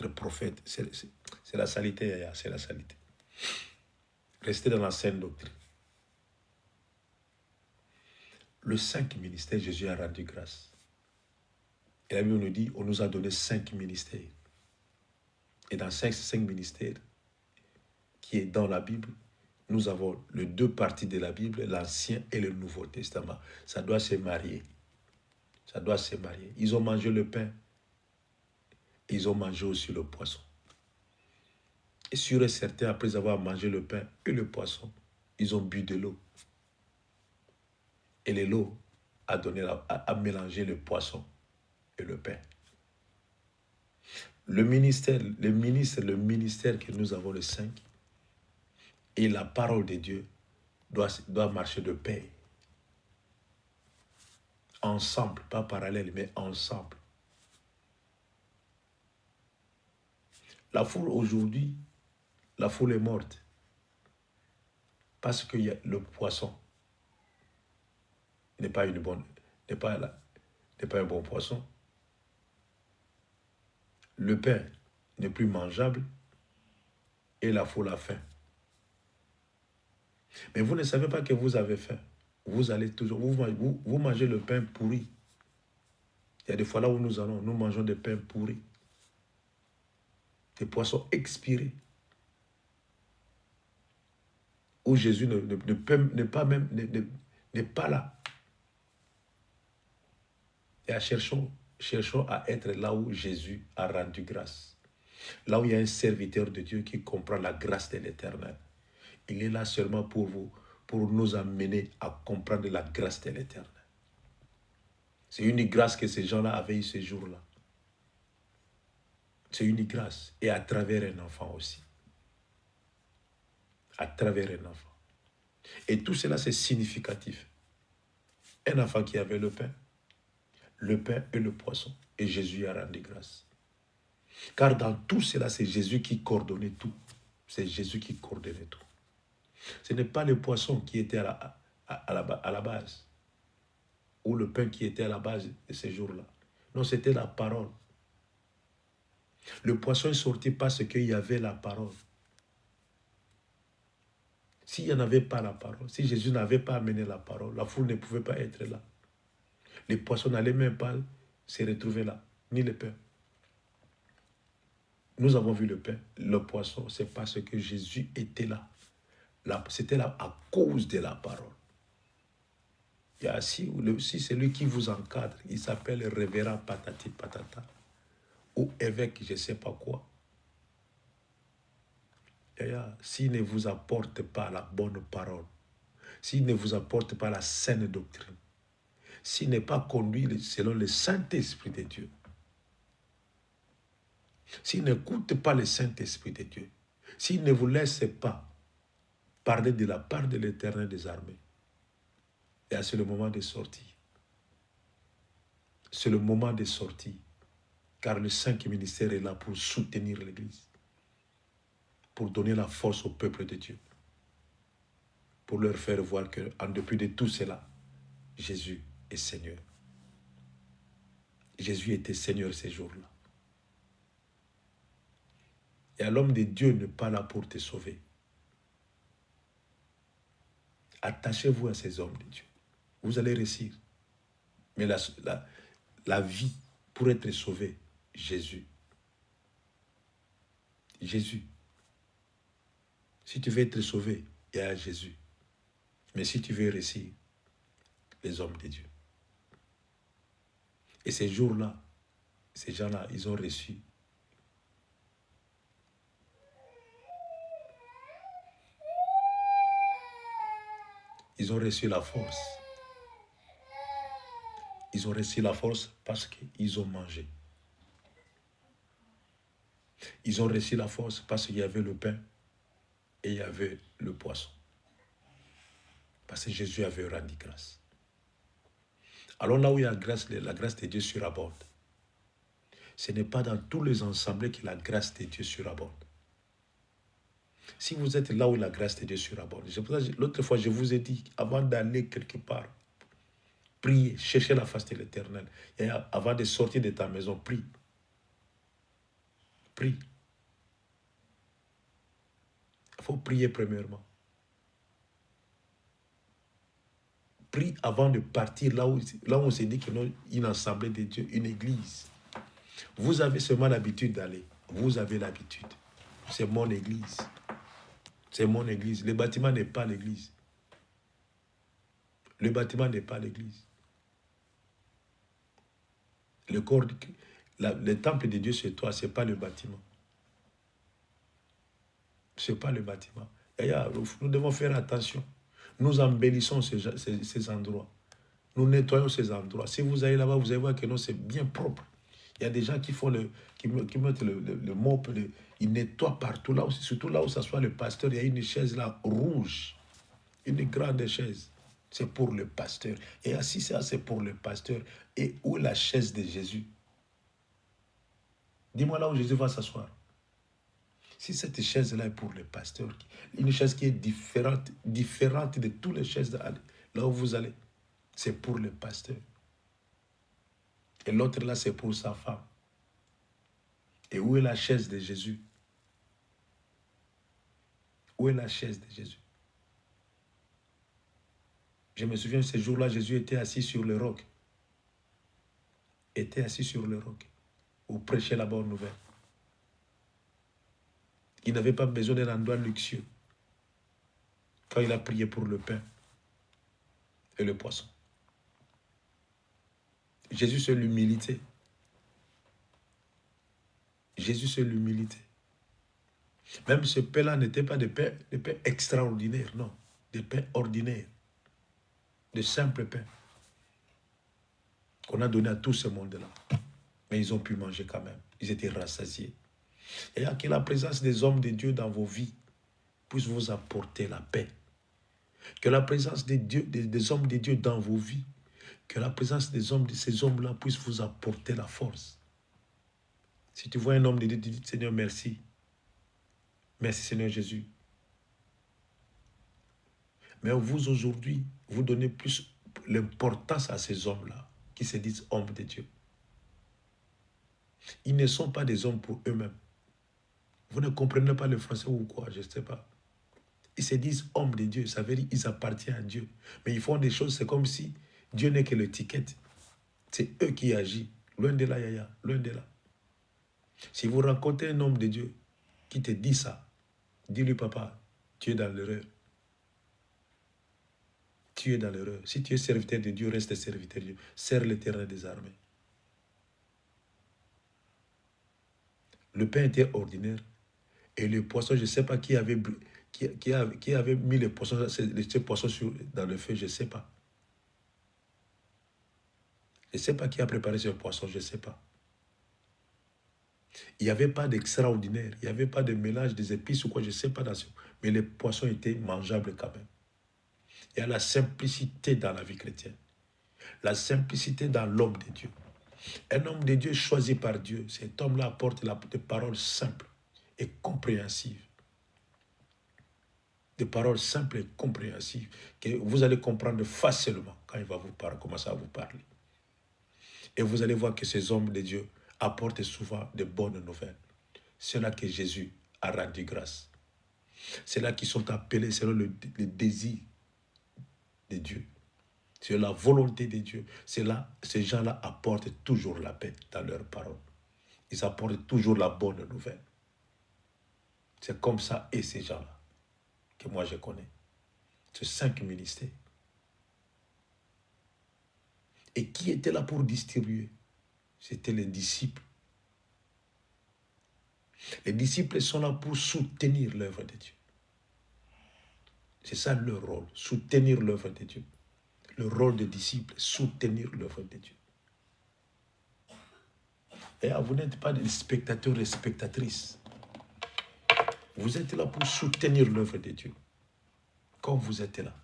prophète. C'est la saleté, c'est la saleté. Restez dans la saine doctrine. Le 5 ministère, Jésus a rendu grâce. Et la Bible nous dit, on nous a donné 5 ministères. Et dans 5 ministères, qui est dans la Bible, nous avons les 2 parties de la Bible, l'Ancien et le Nouveau Testament. Ça doit se marier. Ça doit se marier. Ils ont mangé le pain. Ils ont mangé aussi le poisson. Et sûr et certain, après avoir mangé le pain et le poisson, ils ont bu de l'eau. Et l'eau à mélanger le poisson et le pain. Le ministère que nous avons le 5 et la parole de Dieu doit marcher de paix. Ensemble, pas parallèle, mais ensemble. La foule aujourd'hui, la foule est morte parce que le poisson n'est pas un bon poisson. Le pain n'est plus mangeable et la foule a faim. Mais vous ne savez pas que vous avez faim. Vous allez toujours, vous mangez le pain pourri. Il y a des fois là où nous allons, nous mangeons des pains pourris. Des poissons expirés. Où Jésus n'est pas là. Et cherchons à être là où Jésus a rendu grâce. Là où il y a un serviteur de Dieu qui comprend la grâce de l'Éternel. Il est là seulement pour nous amener à comprendre la grâce de l'Éternel. C'est une grâce que ces gens-là avaient eu ce jour-là. C'est une grâce. Et à travers un enfant aussi. À travers un enfant. Et tout cela, c'est significatif. Un enfant qui avait le pain et le poisson. Et Jésus a rendu grâce. Car dans tout cela, c'est Jésus qui coordonnait tout. C'est Jésus qui coordonnait tout. Ce n'est pas le poisson qui était à la base. Ou le pain qui était à la base de ces jours-là. Non, c'était la parole. Le poisson est sorti parce qu'il y avait la parole. S'il n'y en avait pas la parole, si Jésus n'avait pas amené la parole, la foule ne pouvait pas être là. Les poissons n'allaient même pas se retrouver là, ni le pain. Nous avons vu le pain, le poisson, c'est parce que Jésus était là. C'était là à cause de la parole. Il y a aussi celui qui vous encadre, il s'appelle révérend patati patata, ou évêque je ne sais pas quoi. S'il ne vous apporte pas la bonne parole, s'il ne vous apporte pas la saine doctrine, s'il n'est pas conduit selon le Saint-Esprit de Dieu, s'il n'écoute pas le Saint-Esprit de Dieu, s'il ne vous laisse pas parler de la part de l'Éternel des armées, et c'est le moment de sortie. C'est le moment de sortie, car le Saint ministère est là pour soutenir l'Église, pour donner la force au peuple de Dieu, pour leur faire voir qu'en dépit de tout cela, Jésus est Seigneur. Jésus était Seigneur ces jours-là. Et à l'homme de Dieu n'est pas là pour te sauver. Attachez-vous à ces hommes de Dieu. Vous allez réussir. Mais la vie, pour être sauvé, Jésus. Jésus. Si tu veux être sauvé, il y a Jésus. Mais si tu veux réussir, les hommes de Dieu. Et ces jours-là, ces gens-là, ils ont reçu. Ils ont reçu la force. Ils ont reçu la force parce qu'ils ont mangé. Ils ont reçu la force parce qu'il y avait le pain et il y avait le poisson. Parce que Jésus avait rendu grâce. Alors là où il y a la grâce de Dieu surabonde. Ce n'est pas dans tous les ensembles que la grâce de Dieu surabonde. Si vous êtes là où la grâce de Dieu surabonde, l'autre fois je vous ai dit, avant d'aller quelque part, priez, cherchez la face de l'Éternel. Et avant de sortir de ta maison, prie. Prie. Il faut prier premièrement. Prie avant de partir là où on s'est dit qu'il y a une assemblée de Dieu, une église. Vous avez seulement l'habitude d'aller. Vous avez l'habitude. C'est mon église. C'est mon église. Le bâtiment n'est pas l'église. Le bâtiment n'est pas l'église. Le temple de Dieu c'est toi, ce n'est pas le bâtiment. Ce n'est pas le bâtiment. D'ailleurs, nous devons faire attention. Nous embellissons ces endroits. Nous nettoyons ces endroits. Si vous allez là-bas, vous allez voir que non, c'est bien propre. Il y a des gens qui font qui mettent le mop, ils nettoient partout, là où, surtout là où s'assoit le pasteur. Il y a une chaise là, rouge, une grande chaise. C'est pour le pasteur. Et assis, ça, c'est pour le pasteur. Et où est la chaise de Jésus? Dis-moi là où Jésus va s'asseoir. Si cette chaise-là est pour le pasteur, une chaise qui est différente de toutes les chaises là où vous allez, c'est pour le pasteur. Et l'autre là, c'est pour sa femme. Et où est la chaise de Jésus? Où est la chaise de Jésus? Je me souviens, ce jour-là, Jésus était assis sur le roc. Était assis sur le roc. Où prêchait la bonne nouvelle. Il n'avait pas besoin d'un endroit luxueux. Quand il a prié pour le pain et le poisson. Jésus, c'est l'humilité. Jésus, c'est l'humilité. Même ce pain-là n'était pas de pain extraordinaire, non. Des pains ordinaires. De simples pains. Qu'on a donné à tout ce monde-là. Mais ils ont pu manger quand même. Ils étaient rassasiés. Et que la présence des hommes de Dieu dans vos vies puisse vous apporter la paix. Que la présence des hommes de Dieu dans vos vies, que la présence de ces hommes-là puisse vous apporter la force. Si tu vois un homme de Dieu, dis Seigneur, merci. Merci Seigneur Jésus. Mais vous aujourd'hui, vous donnez plus l'importance à ces hommes-là qui se disent hommes de Dieu. Ils ne sont pas des hommes pour eux-mêmes. Vous ne comprenez pas le français ou quoi, je ne sais pas. Ils se disent hommes de Dieu, ça veut dire qu'ils appartiennent à Dieu. Mais ils font des choses, c'est comme si Dieu n'est que l'étiquette. C'est eux qui agissent. Loin de là, yaya, loin de là. Si vous rencontrez un homme de Dieu qui te dit ça, dis-lui, papa, tu es dans l'erreur. Tu es dans l'erreur. Si tu es serviteur de Dieu, reste serviteur de Dieu. Serre l'Éternel des armées. Le pain était ordinaire. Et le poisson, je ne sais pas qui avait mis les poissons, ces poissons dans le feu, je ne sais pas. Je ne sais pas qui a préparé ce poisson, je ne sais pas. Il n'y avait pas d'extraordinaire, il n'y avait pas de mélange des épices ou quoi, je ne sais pas. Mais les poissons étaient mangeables quand même. Il y a la simplicité dans la vie chrétienne. La simplicité dans l'homme de Dieu. Un homme de Dieu choisi par Dieu, cet homme-là apporte des paroles simples et compréhensives. Des paroles simples et compréhensives que vous allez comprendre facilement quand il va vous parler, commencer à vous parler. Et vous allez voir que ces hommes de Dieu apportent souvent de bonnes nouvelles. C'est là que Jésus a rendu grâce. C'est là qu'ils sont appelés selon le désir de Dieu. C'est la volonté de Dieu. C'est là, ces gens-là apportent toujours la paix dans leurs paroles. Ils apportent toujours la bonne nouvelle. C'est comme ça et ces gens-là que moi je connais. Ces 5 ministères. Et qui était là pour distribuer? C'était les disciples. Les disciples sont là pour soutenir l'œuvre de Dieu. C'est ça leur rôle, soutenir l'œuvre de Dieu. Le rôle des disciples, soutenir l'œuvre de Dieu. Et vous n'êtes pas des spectateurs et spectatrices. Vous êtes là pour soutenir l'œuvre de Dieu. Comme vous êtes là.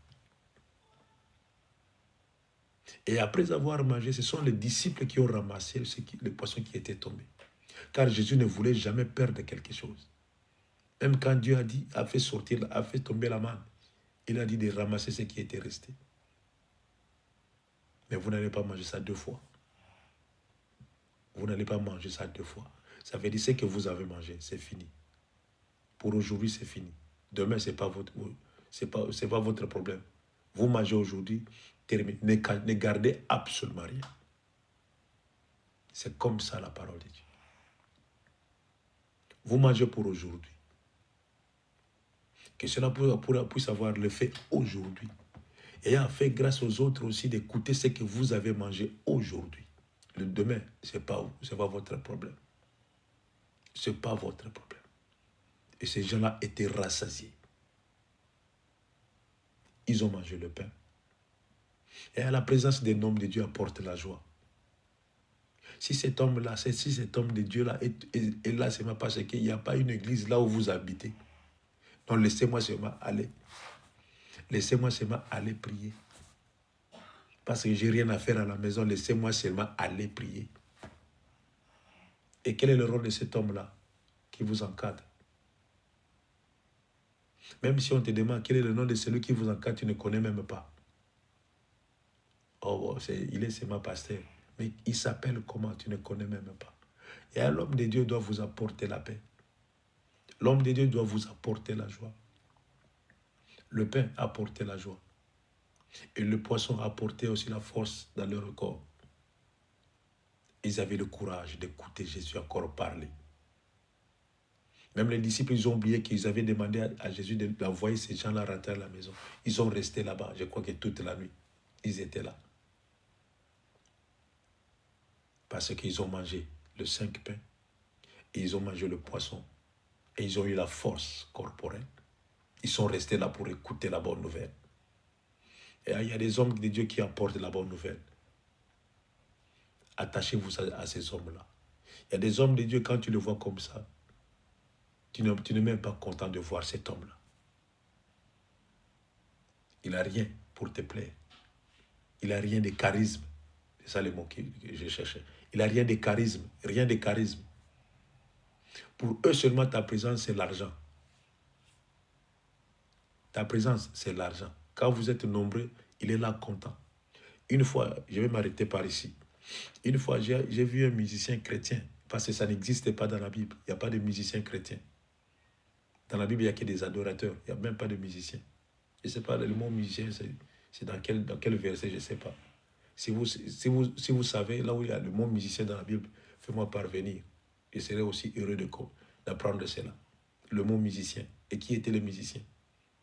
Et après avoir mangé, ce sont les disciples qui ont ramassé les poissons qui étaient tombés. Car Jésus ne voulait jamais perdre quelque chose. Même quand Dieu a fait tomber la manne, il a dit de ramasser ce qui était resté. Mais vous n'allez pas manger ça 2 fois. Vous n'allez pas manger ça 2 fois. Ça veut dire ce que vous avez mangé, c'est fini. Pour aujourd'hui, c'est fini. Demain, ce n'est pas votre problème. Vous mangez aujourd'hui, terminez. Ne gardez absolument rien. C'est comme ça la parole de Dieu. Vous mangez pour aujourd'hui. Que cela puisse avoir l'effet aujourd'hui. Et a fait grâce aux autres aussi d'écouter ce que vous avez mangé aujourd'hui. Le demain, ce n'est pas votre problème. Ce n'est pas votre problème. Et ces gens-là étaient rassasiés. Ils ont mangé le pain. Et la présence d'un homme de Dieu apporte la joie. Si cet homme-là, si cet homme de Dieu-là est là, c'est parce qu'il n'y a pas une église là où vous habitez. Donc laissez-moi seulement aller. Laissez-moi seulement aller prier. Parce que je n'ai rien à faire à la maison, laissez-moi seulement aller prier. Et quel est le rôle de cet homme-là qui vous encadre? Même si on te demande quel est le nom de celui qui vous encadre, tu ne connais même pas. Oh, il est seulement pasteur. Mais il s'appelle comment? Tu ne connais même pas. Et l'homme de Dieu doit vous apporter la paix. L'homme de Dieu doit vous apporter la joie. Le pain apportait la joie. Et le poisson apportait aussi la force dans leur corps. Ils avaient le courage d'écouter Jésus encore parler. Même les disciples, ils ont oublié qu'ils avaient demandé à Jésus d'envoyer ces gens-là rentrer à la maison. Ils sont restés là-bas, je crois que toute la nuit. Ils étaient là. Parce qu'ils ont mangé le 5 pains, et ils ont mangé le poisson, et ils ont eu la force corporelle. Ils sont restés là pour écouter la bonne nouvelle. Et il y a des hommes de Dieu qui apportent la bonne nouvelle. Attachez-vous à ces hommes-là. Il y a des hommes de Dieu, quand tu les vois comme ça, tu n'es même pas content de voir cet homme-là. Il n'a rien pour te plaire. Il n'a rien de charisme. C'est ça le mot que je cherchais. Il n'a rien de charisme. Rien de charisme. Pour eux seulement, ta présence, c'est l'argent. Ta présence, c'est l'argent. Quand vous êtes nombreux, il est là content. Une fois, je vais m'arrêter par ici. Une fois, j'ai vu un musicien chrétien, parce que ça n'existe pas dans la Bible. Il n'y a pas de musicien chrétien. Dans la Bible, il n'y a que des adorateurs. Il n'y a même pas de musiciens. Je ne sais pas, le mot musicien, c'est dans quel verset, je ne sais pas. Si vous savez, là où il y a le mot musicien dans la Bible, faites-moi parvenir. Je serai aussi heureux d'apprendre cela. Le mot musicien. Et qui était le musicien?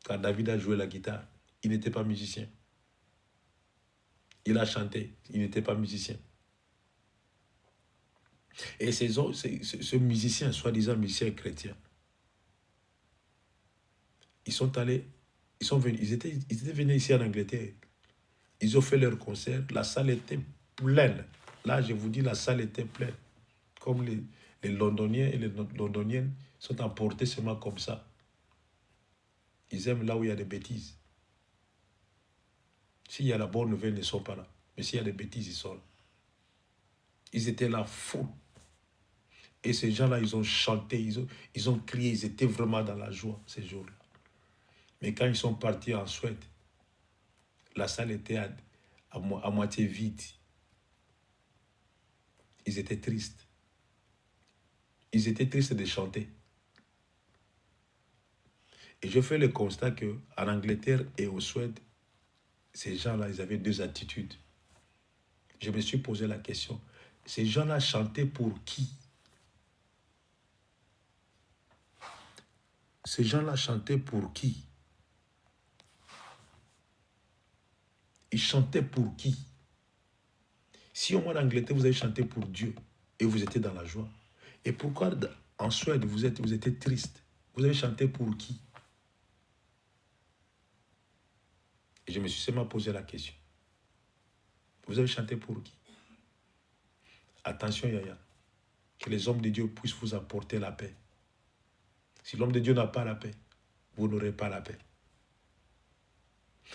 Quand David a joué la guitare, il n'était pas musicien. Il a chanté, il n'était pas musicien. Et ce musicien, soi-disant musicien chrétien, ils étaient venus ici en Angleterre. Ils ont fait leur concert, la salle était pleine. Là, je vous dis, la salle était pleine. Comme les Londoniens et les Londoniennes sont emportés seulement comme ça. Ils aiment là où il y a des bêtises. S'il y a la bonne nouvelle, ils ne sont pas là. Mais s'il y a des bêtises, ils sont là. Ils étaient là fous. Et ces gens-là, ils ont chanté, ils ont crié, ils étaient vraiment dans la joie ces jours-là. Mais quand ils sont partis en Suède, la salle était à moitié vide. Ils étaient tristes. Ils étaient tristes de chanter. Et je fais le constat qu'en Angleterre et au Suède, ces gens-là, ils avaient deux attitudes. Je me suis posé la question, ces gens-là chantaient pour qui? Ces gens-là chantaient pour qui? Ils chantaient pour qui? Si au moins en Angleterre, vous avez chanté pour Dieu et vous étiez dans la joie. Et pourquoi en Suède, vous étiez triste? Vous avez chanté pour qui? Et je me suis seulement posé la question. Vous avez chanté pour qui? Attention, Yaya. Que les hommes de Dieu puissent vous apporter la paix. Si l'homme de Dieu n'a pas la paix, vous n'aurez pas la paix.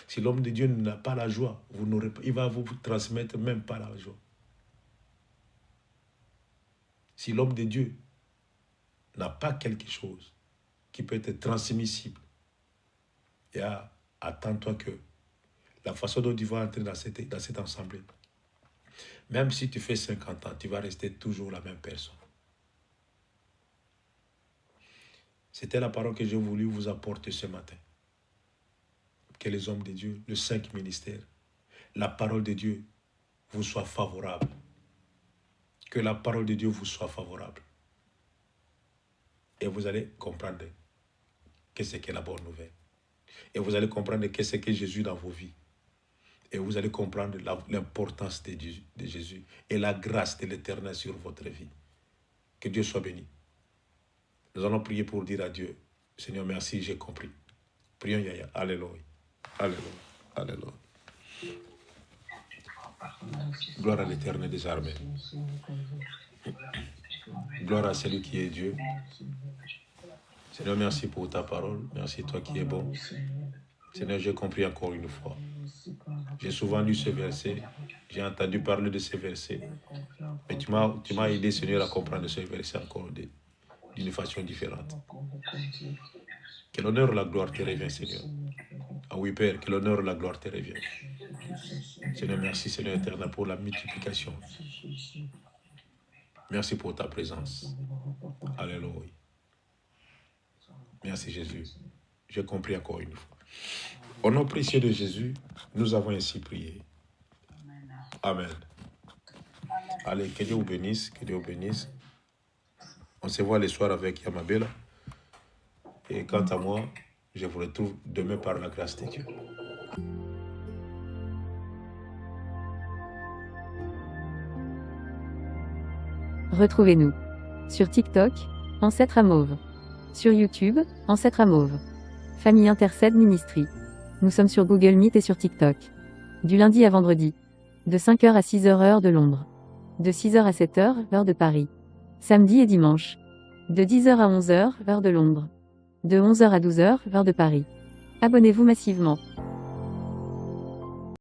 Si l'homme de Dieu n'a pas la joie, il va vous transmettre même pas la joie. Si l'homme de Dieu n'a pas quelque chose qui peut être transmissible, attends-toi que la façon dont tu vas entrer dans cette assemblée, même si tu fais 50 ans, tu vas rester toujours la même personne. C'était la parole que j'ai voulu vous apporter ce matin. Que les hommes de Dieu, le 5 ministère, la parole de Dieu vous soit favorable. Que la parole de Dieu vous soit favorable. Et vous allez comprendre qu'est-ce qu'est la bonne nouvelle. Et vous allez comprendre qu'est-ce qu'est Jésus dans vos vies. Et vous allez comprendre l'importance de Jésus et la grâce de l'Éternel sur votre vie. Que Dieu soit béni. Nous allons prier pour dire à Dieu, Seigneur, merci, j'ai compris. Prions, Yaya. Alléluia. Alléluia. Alléluia. Gloire à l'Éternel des armées. Gloire à celui qui est Dieu. Seigneur, merci pour ta parole. Merci toi qui es bon. Seigneur, j'ai compris encore une fois. J'ai souvent lu ce verset. J'ai entendu parler de ce verset. Mais tu m'as aidé, Seigneur, à comprendre ce verset encore d'une façon différente. Que l'honneur et la gloire te reviennent, Seigneur. Ah oui, Père, que l'honneur et la gloire te reviennent. Seigneur, merci, Seigneur éternel, pour la multiplication. Merci pour ta présence. Alléluia. Merci, Jésus. J'ai compris encore une fois. Au nom précieux de Jésus, nous avons ainsi prié. Amen. Allez, que Dieu vous bénisse, que Dieu vous bénisse. On se voit le soir avec Yamabela. Et quant à moi, je vous retrouve demain par la grâce de Dieu. Retrouvez-nous sur TikTok, Ancêtre à Mauve. Sur YouTube, Ancêtre à Mauve. Famille Intercède Ministry. Nous sommes sur Google Meet et sur TikTok. Du lundi à vendredi. De 5h à 6h heure de Londres. De 6h à 7h heure de Paris. Samedi et dimanche. De 10h à 11h heure de Londres. De 11h à 12h heure de Paris. Abonnez-vous massivement.